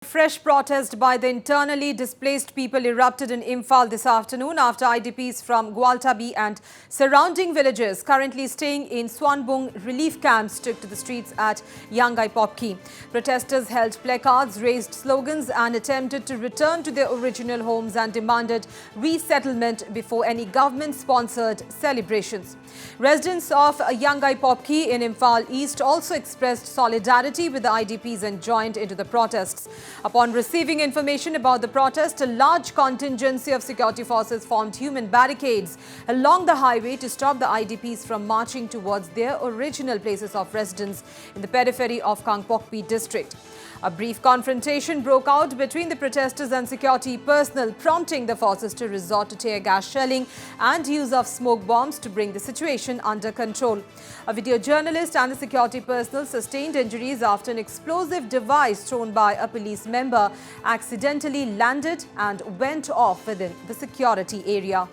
Fresh protest by the internally displaced people erupted in Imphal this afternoon after IDPs from Guwaltabi and surrounding villages currently staying in Sawombung relief camps took to the streets at Yaingangpokpi. Protesters held placards, raised slogans and attempted to return to their original homes and demanded resettlement before any government-sponsored celebrations. Residents of Yaingangpokpi in Imphal East also expressed solidarity with the IDPs and joined into the protests. Upon receiving information about the protest, a large contingency of security forces formed human barricades along the highway to stop the IDPs from marching towards their original places of residence in the periphery of Yaingangpokpi district. A brief confrontation broke out between the protesters and security personnel, prompting the forces to resort to tear gas shelling and use of smoke bombs to bring the situation under control. A video journalist and the security personnel sustained injuries after an explosive device thrown by a police member accidentally landed and went off within the security area.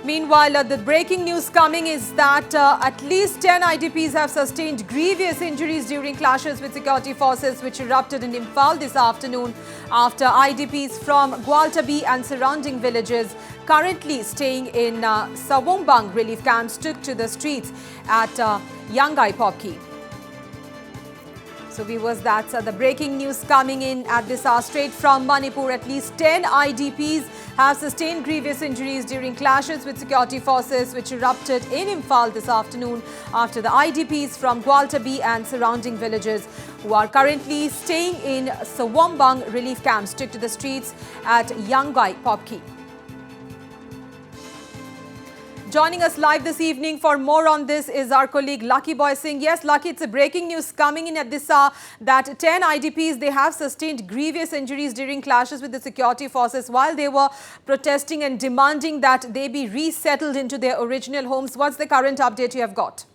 Meanwhile, the breaking news coming is that at least 10 IDPs have sustained grievous injuries during clashes with security forces which erupted in Imphal this afternoon after IDPs from Guwaltabi and surrounding villages currently staying in Sawombung relief camps took to the streets at Yaingangpokpi. So viewers, that's the breaking news coming in at this hour straight from Manipur. At least 10 IDPs have sustained grievous injuries during clashes with security forces which erupted in Imphal this afternoon after the IDPs from Guwaltabi and surrounding villages who are currently staying in Sawombung relief camps took to the streets at Yaingangpokpi. Joining us live this evening for more on this is our colleague Lucky Boy Singh. Yes, Lucky, it's a breaking news coming in at this hour that 10 IDPs, they have sustained grievous injuries during clashes with the security forces while they were protesting and demanding that they be resettled into their original homes. What's the current update you have got?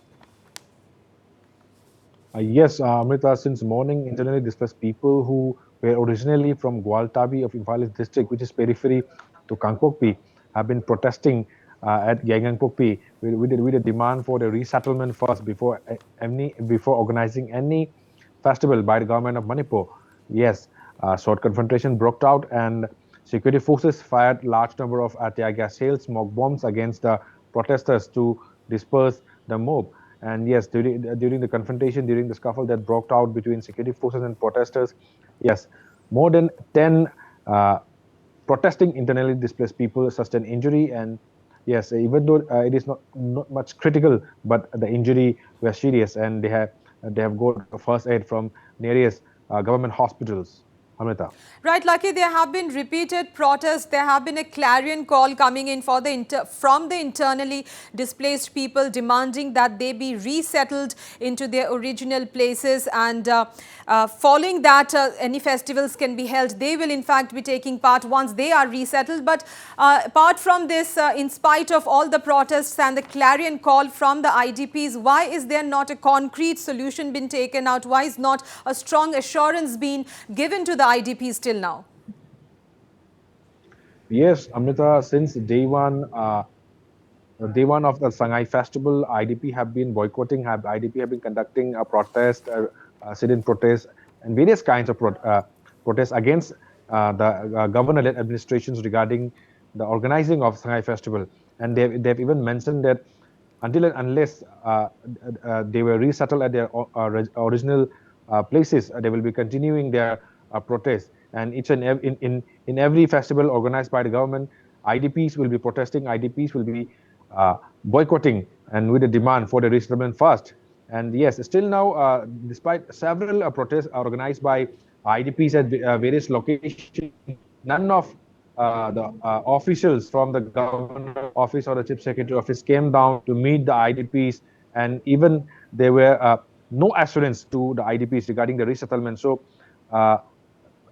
Yes, Amrita, since morning, internally displaced people who were originally from Guwaltabi of Imphal district, which is periphery to Yaingangpokpi, have been protesting at Yaingangpokpi with a demand for the resettlement first before organizing any festival by the government of Manipur. Yes, short confrontation broke out and security forces fired large number of tear gas shells, smoke bombs against the protesters to disperse the mob. And yes, during the confrontation, during the scuffle that broke out between security forces and protesters, yes, more than 10 protesting internally displaced people sustained injury. And yes, even though it is not much critical, but the injury were serious, and they have got first aid from nearest government hospitals. Amrita. Right, Lucky, there have been repeated protests. There have been a clarion call coming in from the internally displaced people demanding that they be resettled into their original places. And following that, any festivals can be held. They will in fact be taking part once they are resettled. But apart from this, in spite of all the protests and the clarion call from the IDPs, why is there not a concrete solution been taken out? Why is not a strong assurance being given to the IDPs till now? Yes, Amrita, since day one of the Shanghai Festival, IDP have been boycotting, IDP have been conducting a protest, sit-in protest, and various kinds of protests against the governor-led administrations regarding the organizing of Shanghai Festival. And they've even mentioned that until and unless they were resettled at their original places, they will be continuing their protest. And in every festival organized by the government, IDPs will be protesting, IDPs will be boycotting, and with a demand for the resettlement first. And yes, still now, despite several protests organized by IDPs at various locations, none of the officials from the governor office or the chief secretary office came down to meet the IDPs, and even there were no assurance to the IDPs regarding the resettlement. So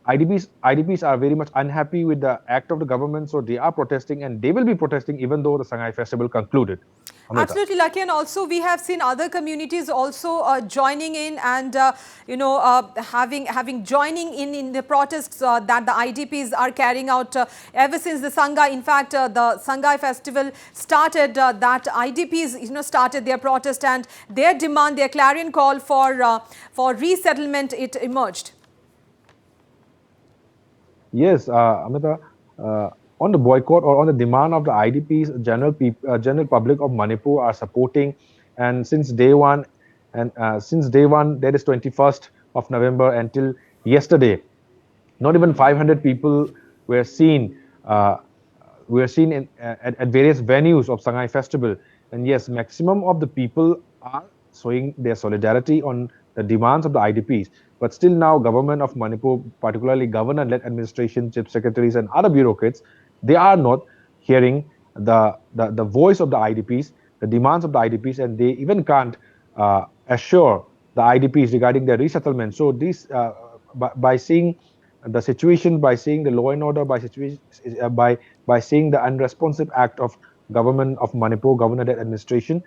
IDPs are very much unhappy with the act of the government, so they are protesting, and they will be protesting even though the Shanghai Festival concluded. Amrita. Absolutely, Lucky, and also we have seen other communities also joining in and having joining in the protests that the IDPs are carrying out ever since the Sangha. In fact, the Sangai festival started. That IDPs started their protest and their demand, their clarion call for resettlement. It emerged. Yes, Amrita, on the boycott or on the demand of the IDPs, general public of Manipur are supporting, and since day one, that is 21st of November until yesterday, not even 500 people were seen. At various venues of Sangay Festival, and yes, maximum of the people are showing their solidarity on the demands of the IDPs. But still now, government of Manipur, particularly governor-led administration, chief secretaries, and other bureaucrats, they are not hearing the voice of the IDPs, the demands of the IDPs, and they even can't assure the IDPs regarding their resettlement. So this, by seeing the situation, by seeing the law and order, by seeing the unresponsive act of government of Manipur, governor-led administration,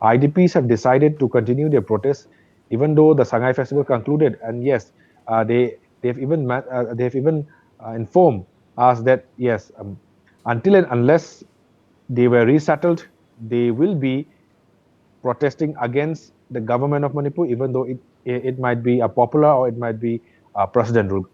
IDPs have decided to continue their protests, even though the Sangay festival concluded. And yes, they have even informed us that yes, until and unless they were resettled, they will be protesting against the government of Manipur, even though it might be a popular or it might be a president rule.